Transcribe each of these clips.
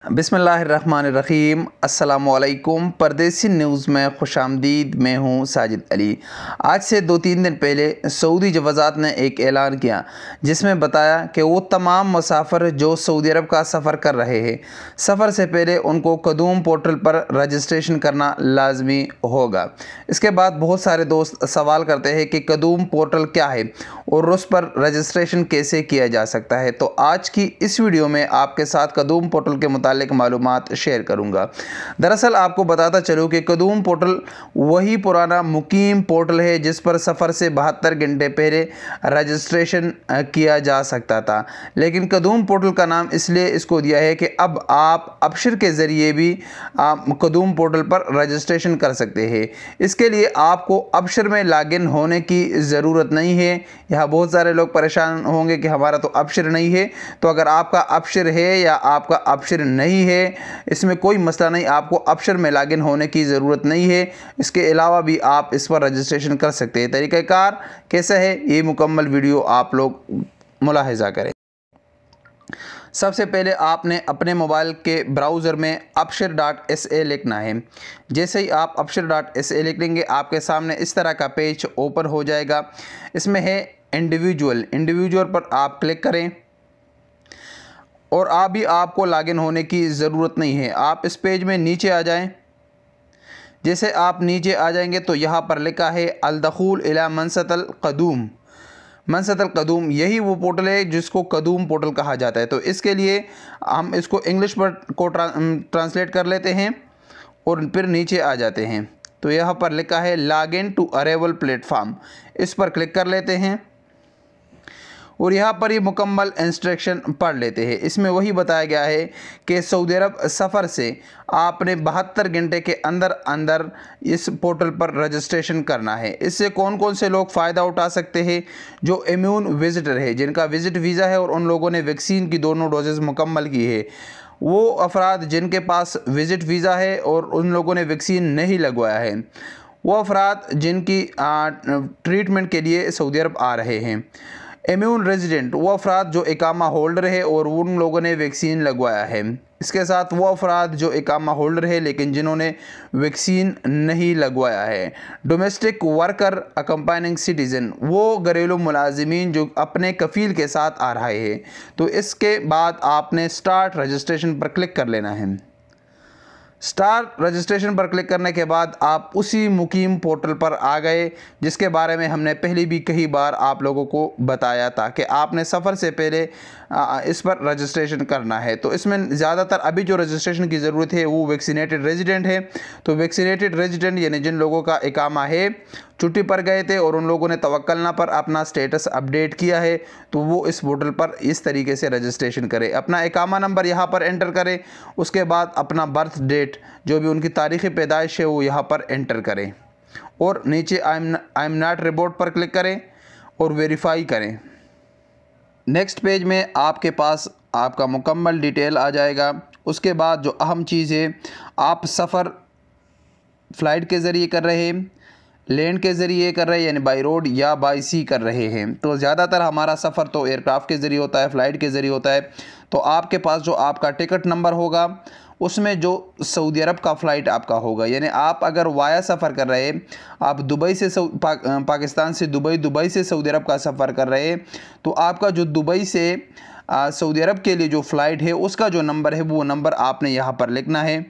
बिस्मिल्लाहिर्रहमानिर्रहीम। अस्सलामुअलैकुम। परदेसी न्यूज़ में खुशामदीद। मैं हूँ साजिद अली। आज से 2-3 दिन पहले सऊदी वज़ारत ने एक ऐलान किया जिसमें बताया कि वो तमाम मुसाफिर जो सऊदी अरब का सफ़र कर रहे हैं, सफ़र से पहले उनको कदूम पोर्टल पर रजिस्ट्रेशन करना लाजमी होगा। इसके बाद बहुत सारे दोस्त सवाल करते हैं कि कदूम पोर्टल क्या है और उस पर रजिस्ट्रेशन कैसे किया जा सकता है। तो आज की इस वीडियो में आपके साथ कदूम पोर्टल के मुतालिक मालूमात शेयर करूंगा। दरअसल आपको बताता चलूँ कि कदूम पोर्टल वही पुराना मुकीम पोर्टल है जिस पर सफ़र से 72 घंटे पहले रजिस्ट्रेशन किया जा सकता था, लेकिन कदूम पोर्टल का नाम इसलिए इसको दिया है कि अब आप अबशर के ज़रिए भी कदूम पोर्टल पर रजिस्ट्रेशन कर सकते हैं। इसके लिए आपको अबशर में लॉगिन होने की ज़रूरत नहीं है। यहाँ बहुत सारे लोग परेशान होंगे कि हमारा तो अबशर नहीं है। तो अगर आपका अबशर है या आपका अबशर नहीं है, इसमें कोई मसला नहीं, आपको अबशर में लॉगिन होने की ज़रूरत नहीं है। इसके अलावा भी आप इस पर रजिस्ट्रेशन कर सकते हैं। तरीक़ाकार कैसा है ये मुकम्मल वीडियो आप लोग मुलाहिज़ा करें। सबसे पहले आपने अपने मोबाइल के ब्राउज़र में abshir.sa लिखना है। जैसे ही आप abshir.sa लिख लेंगे आपके सामने इस तरह का पेज ओपन हो जाएगा। इसमें है इंडिविजुअल पर आप क्लिक करें और आपको लॉगिन होने की ज़रूरत नहीं है। आप इस पेज में नीचे आ जाएं। जैसे आप नीचे आ जाएंगे तो यहाँ पर लिखा है अल-दखूल इला मनसतल कदूम। यही वो पोर्टल है जिसको कदूम पोर्टल कहा जाता है। तो इसके लिए हम इसको इंग्लिश को ट्रांसलेट कर लेते हैं और फिर नीचे आ जाते हैं। तो यहाँ पर लिखा है log in to arrival platform, इस पर क्लिक कर लेते हैं और यहाँ पर ये मुकम्मल इंस्ट्रक्शन पढ़ लेते हैं। इसमें वही बताया गया है कि सऊदी अरब सफ़र से आपने 72 घंटे के अंदर इस पोर्टल पर रजिस्ट्रेशन करना है। इससे कौन कौन से लोग फ़ायदा उठा सकते हैं? जो इम्यून विजिटर है, जिनका विजिट वीज़ा है और उन लोगों ने वैक्सीन की दोनों डोजेज़ मुकम्मल की है, वो अफराद जिनके पास विजिट वीज़ा है और उन लोगों ने वैक्सीन नहीं लगवाया है, वो अफराद जिनकी ट्रीटमेंट के लिए सऊदी अरब आ रहे हैं। इम्यून रेजिडेंट वो अफराद जो इकामा होल्डर है और उन लोगों ने वैक्सीन लगवाया है। इसके साथ वो अफराद जो इकामा होल्डर है लेकिन जिन्होंने वैक्सीन नहीं लगवाया है। डोमेस्टिक वर्कर अकम्पाइनिंग सिटीज़न वो घरेलू मुलाजिमीन जो अपने कफ़ील के साथ आ रहे हैं। तो इसके बाद आपने स्टार्ट रजिस्ट्रेशन पर क्लिक कर लेना है। स्टार रजिस्ट्रेशन पर क्लिक करने के बाद आप उसी मुकीम पोर्टल पर आ गए जिसके बारे में हमने पहले भी कई बार आप लोगों को बताया था कि आपने सफ़र से पहले इस पर रजिस्ट्रेशन करना है। तो इसमें ज़्यादातर अभी जो रजिस्ट्रेशन की ज़रूरत है वो वैक्सीनेटेड रेजिडेंट है। तो वैक्सीनेटेड रेजिडेंट यानी जिन लोगों का इकामा है, छुट्टी पर गए थे और उन लोगों ने तवक्कलना पर अपना स्टेटस अपडेट किया है, तो वो इस पोर्टल पर इस तरीके से रजिस्ट्रेशन करें। अपना इकामा नंबर यहाँ पर एंटर करें, उसके बाद अपना बर्थ डेट जो भी उनकी तारीख़ पैदाइश है वो यहाँ पर एंटर करें और नीचे आई एम नॉट रिपोर्ट पर क्लिक करें और वेरीफाई करें। नेक्स्ट पेज में आपके पास आपका मुकम्मल डिटेल आ जाएगा। उसके बाद जो अहम चीज़ है, आप सफ़र फ़्लाइट के ज़रिए कर रहे हैं, लैंड के ज़रिए कर रहे हैं यानी बाई रोड या बाई सी कर रहे हैं। तो ज़्यादातर हमारा सफ़र तो एयरक्राफ़्ट के ज़रिए होता है, फ़्लाइट के ज़रिए होता है। तो आपके पास जो आपका टिकट नंबर होगा उसमें जो सऊदी अरब का फ़्लाइट आपका होगा, यानी आप अगर वाया सफ़र कर रहे हैं, आप दुबई से पाकिस्तान से दुबई से सऊदी अरब का सफ़र कर रहे हैं, तो आपका जो दुबई से सऊदी अरब के लिए जो फ़्लाइट है उसका जो नंबर है वो नंबर आपने यहाँ पर लिखना है।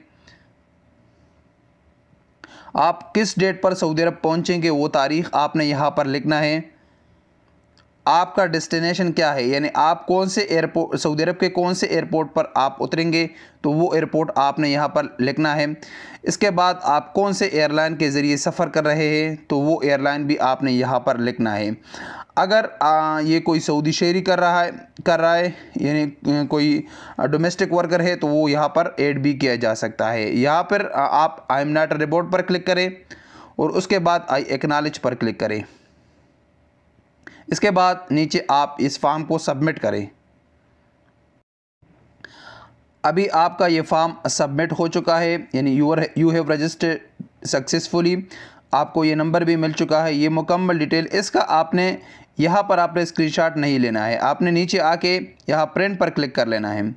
आप किस डेट पर सऊदी अरब पहुँचेंगे वो तारीख़ आपने यहाँ पर लिखना है। आपका डेस्टिनेशन क्या है, यानी आप कौन से एयरपोर्ट, सऊदी अरब के कौन से एयरपोर्ट पर आप उतरेंगे, तो वो एयरपोर्ट आपने यहाँ पर लिखना है। इसके बाद आप कौन से एयरलाइन के ज़रिए सफ़र कर रहे हैं, तो वो एयरलाइन भी आपने यहाँ पर लिखना है। अगर ये कोई सऊदी शहरी कर रहा है यानी कोई डोमेस्टिक वर्कर है, तो वो यहाँ पर ऐड भी किया जा सकता है। यहाँ पर आप आई एम नॉट रिपोर्ट पर क्लिक करें और उसके बाद आई एक्नॉलेज पर क्लिक करें। इसके बाद नीचे आप इस फॉर्म को सबमिट करें। अभी आपका ये फॉर्म सबमिट हो चुका है, यानी यू हैव रजिस्टर्ड सक्सेसफुली। आपको ये नंबर भी मिल चुका है, ये मुकम्मल डिटेल। इसका आपने यहाँ पर आपने स्क्रीनशॉट नहीं लेना है, आपने नीचे आके यहाँ प्रिंट पर क्लिक कर लेना है।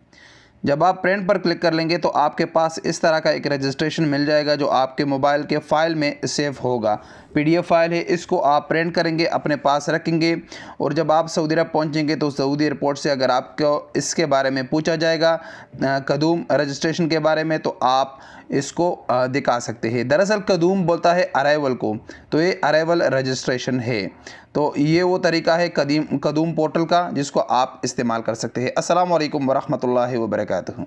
जब आप प्रिंट पर क्लिक कर लेंगे तो आपके पास इस तरह का एक रजिस्ट्रेशन मिल जाएगा जो आपके मोबाइल के फ़ाइल में सेव होगा। PDF फाइल है, इसको आप प्रिंट करेंगे, अपने पास रखेंगे और जब आप सऊदी अरब पहुंचेंगे तो सऊदी एयरपोर्ट से अगर आपको इसके बारे में पूछा जाएगा कदूम रजिस्ट्रेशन के बारे में, तो आप इसको दिखा सकते हैं। दरअसल कदूम बोलता है अराइवल को, तो ये अराइवल रजिस्ट्रेशन है। तो ये वो तरीका है कदूम पोर्टल का जिसको आप इस्तेमाल कर सकते हैं। अस्सलाम वालेकुम वरहमतुल्लाहि वबरकातुहू।